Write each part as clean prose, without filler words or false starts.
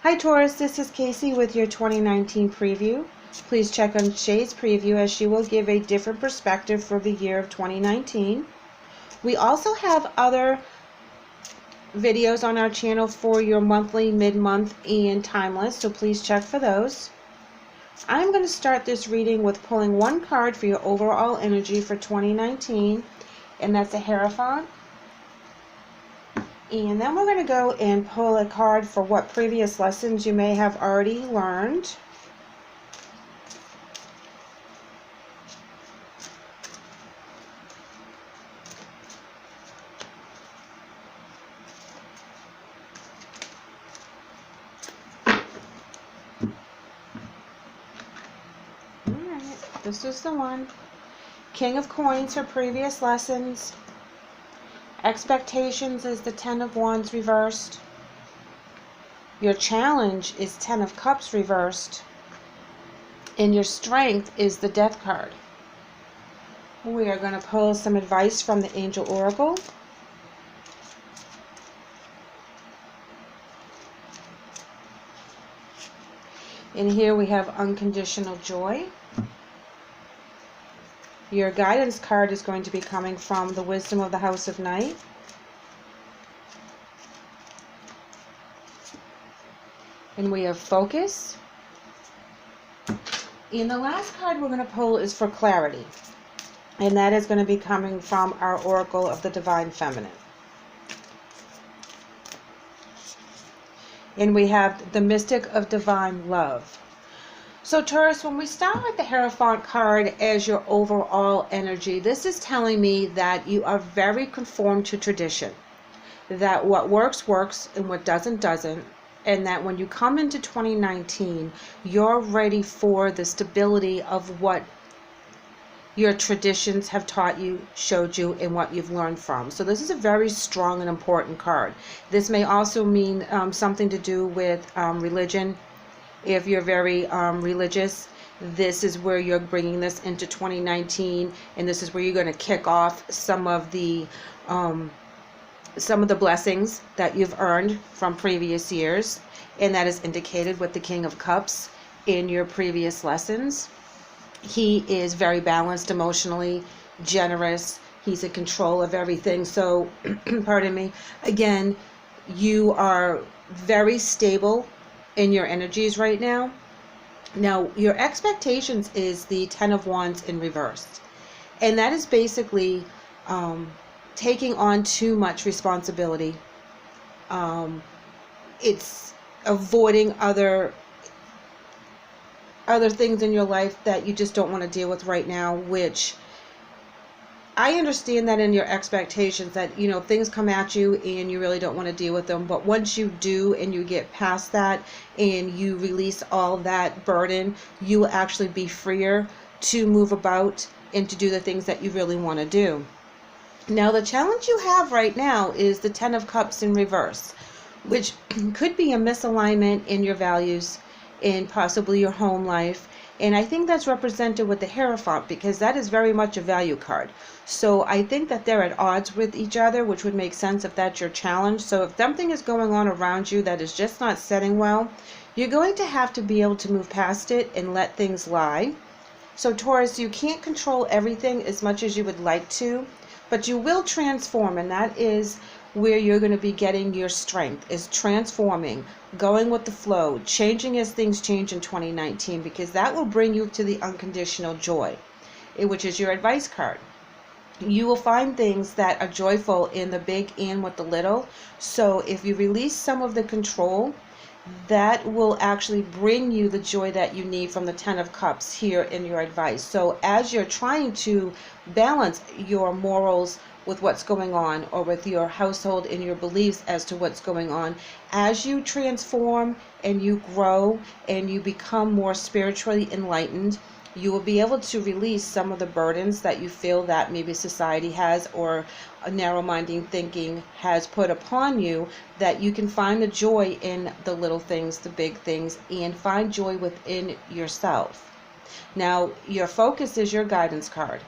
Hi Taurus, this is Kacee with your 2019 preview. Please check on Shae's preview as she will give a different perspective for the year of 2019. We also have other videos on our channel for your monthly, mid-month, and timeless, so please check for those. I'm going to start this reading with pulling one card for your overall energy for 2019, and that's a Hierophant. And then we're going to go and pull a card for what previous lessons you may have already learned. Alright, this is the one. King of Coins for previous lessons. Expectations is the 10 of Wands reversed. Your challenge is 10 of Cups reversed. And your strength is the Death card. We are going to pull some advice from the Angel Oracle. And here we have Unconditional Joy. Your guidance card is going to be coming from the Wisdom of the House of Night. And we have Focus. And the last card we're going to pull is for Clarity. And that is going to be coming from our Oracle of the Divine Feminine. And we have the Mystic of Divine Love. So Taurus, when we start with the Hierophant card as your overall energy, this is telling me that you are very conformed to tradition. That what works, works, and what doesn't, doesn't. And that when you come into 2019, you're ready for the stability of what your traditions have taught you, showed you, and what you've learned from. So this is a very strong and important card. This may also mean something to do with religion. If you're very religious, this is where you're bringing this into 2019, and this is where you're going to kick off some of the blessings that you've earned from previous years, and that is indicated with the King of Cups in your previous lessons. He is very balanced emotionally, generous. He's in control of everything. So, pardon me. Again, you are very stable in your energies right now. Now, your expectations is the 10 of Wands in reverse. And that is basically taking on too much responsibility. It's avoiding other things in your life that you just don't want to deal with right now, which I understand that in your expectations that, you know, things come at you and you really don't want to deal with them. But once you do and you get past that and you release all that burden, you will actually be freer to move about and to do the things that you really want to do. Now, the challenge you have right now is the 10 of Cups in reverse, which could be a misalignment in your values in possibly your home life. And I think that's represented with the Hierophant because that is very much a value card. So I think that they're at odds with each other, which would make sense if that's your challenge. So if something is going on around you that is just not setting well, you're going to have to be able to move past it and let things lie. So Taurus, you can't control everything as much as you would like to, but you will transform, and that is where you're going to be getting your strength, is transforming, going with the flow, changing as things change in 2019, because that will bring you to the unconditional joy, which is your advice card. You will find things that are joyful in the big and with the little. So if you release some of the control, that will actually bring you the joy that you need from the 10 of Cups here in your advice. So as you're trying to balance your morals with what's going on, or with your household and your beliefs as to what's going on, as you transform and you grow and you become more spiritually enlightened, you will be able to release some of the burdens that you feel that maybe society has, or a narrow-minded thinking has put upon you, that you can find the joy in the little things, the big things, and find joy within yourself. Now, your Focus is your guidance card.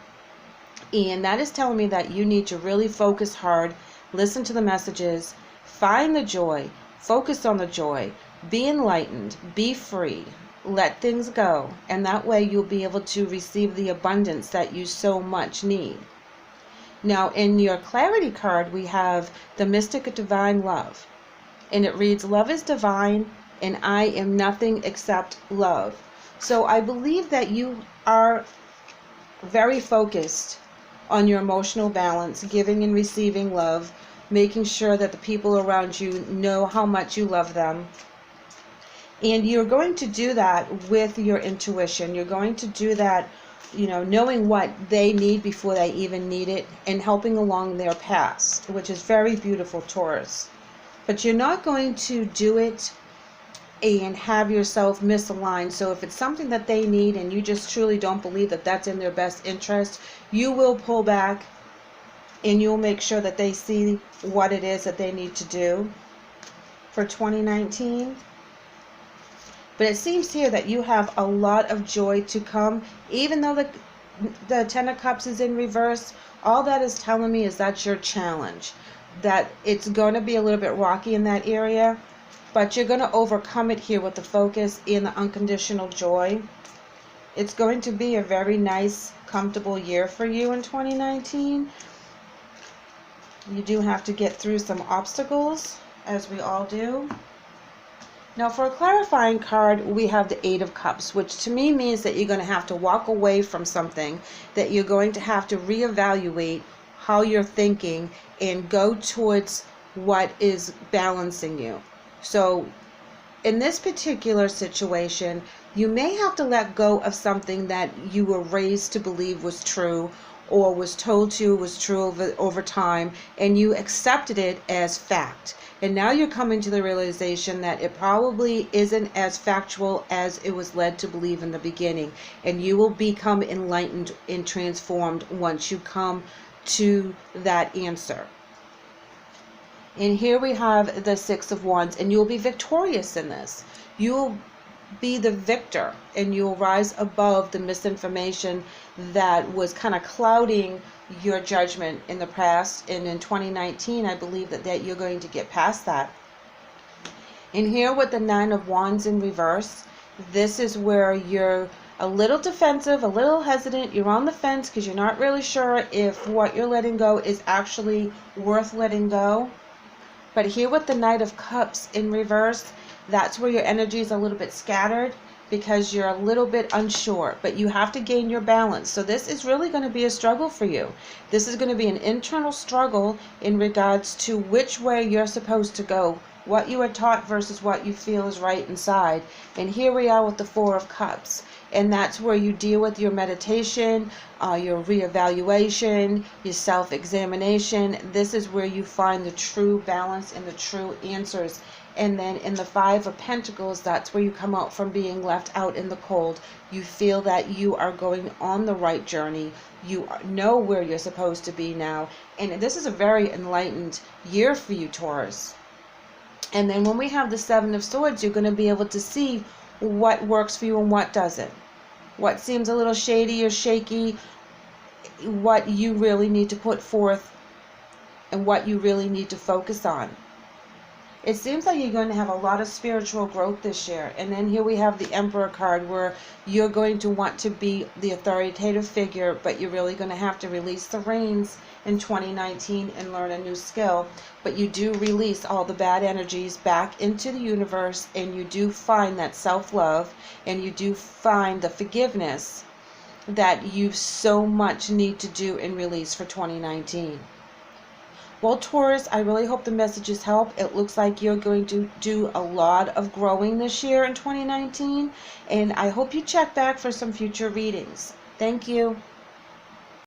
And that is telling me that you need to really focus hard, listen to the messages, find the joy, focus on the joy, Be enlightened, be free, let things go, and that way you'll be able to receive the abundance that you so much need. Now, in your clarity card, we have the Mystic of Divine Love, and it reads, love is divine, and I am nothing except love. So I believe that you are very focused on your emotional balance, giving and receiving love, making sure that the people around you know how much you love them. And you're going to do that with your intuition. You're going to do that, knowing what they need before they even need it, and helping along their paths, which is very beautiful, Taurus. But you're not going to do it and have yourself misaligned. So if it's something that they need and you just truly don't believe that that's in their best interest, you will pull back and you'll make sure that they see what it is that they need to do for 2019. But it seems here that you have a lot of joy to come, even though the Ten of Cups is in reverse. All that is telling me is that's your challenge, that it's going to be a little bit rocky in that area, but you're going to overcome it here with the focus and the unconditional joy. It's going to be a very nice, comfortable year for you in 2019. You do have to get through some obstacles, as we all do. Now, for a clarifying card, we have the Eight of Cups, which to me means that you're going to have to walk away from something, that you're going to have to reevaluate how you're thinking and go towards what is balancing you. So in this particular situation, you may have to let go of something that you were raised to believe was true, or was told to was true over time, and you accepted it as fact. And now you're coming to the realization that it probably isn't as factual as it was led to believe in the beginning. And you will become enlightened and transformed once you come to that answer. And here we have the Six of Wands, and you'll be victorious in this. You'll be the victor, and you'll rise above the misinformation that was kind of clouding your judgment in the past. And in 2019, I believe that you're going to get past that. And here with the Nine of Wands in reverse, this is where you're a little defensive, a little hesitant. You're on the fence because you're not really sure if what you're letting go is actually worth letting go. But here with the Knight of Cups in reverse, that's where your energy is a little bit scattered because you're a little bit unsure, but you have to gain your balance. So this is really going to be a struggle for you. This is going to be an internal struggle in regards to which way you're supposed to go, what you are taught versus what you feel is right inside. And here we are with the Four of Cups. And that's where you deal with your meditation, your reevaluation, your self-examination. This is where you find the true balance and the true answers. And then in the Five of Pentacles, that's where you come out from being left out in the cold. You feel that you are going on the right journey. You know where you're supposed to be now. And this is a very enlightened year for you, Taurus. And then when we have the Seven of Swords, you're going to be able to see what works for you and what doesn't. What seems a little shady or shaky, what you really need to put forth, and what you really need to focus on. It seems like you're going to have a lot of spiritual growth this year. And then here we have the Emperor card, where you're going to want to be the authoritative figure, but you're really going to have to release the reins in 2019 and learn a new skill. But you do release all the bad energies back into the universe, and you do find that self-love, and you do find the forgiveness that you so much need to do and release for 2019. Well, Taurus, I really hope the messages help. It looks like you're going to do a lot of growing this year in 2019, and I hope you check back for some future readings. Thank you.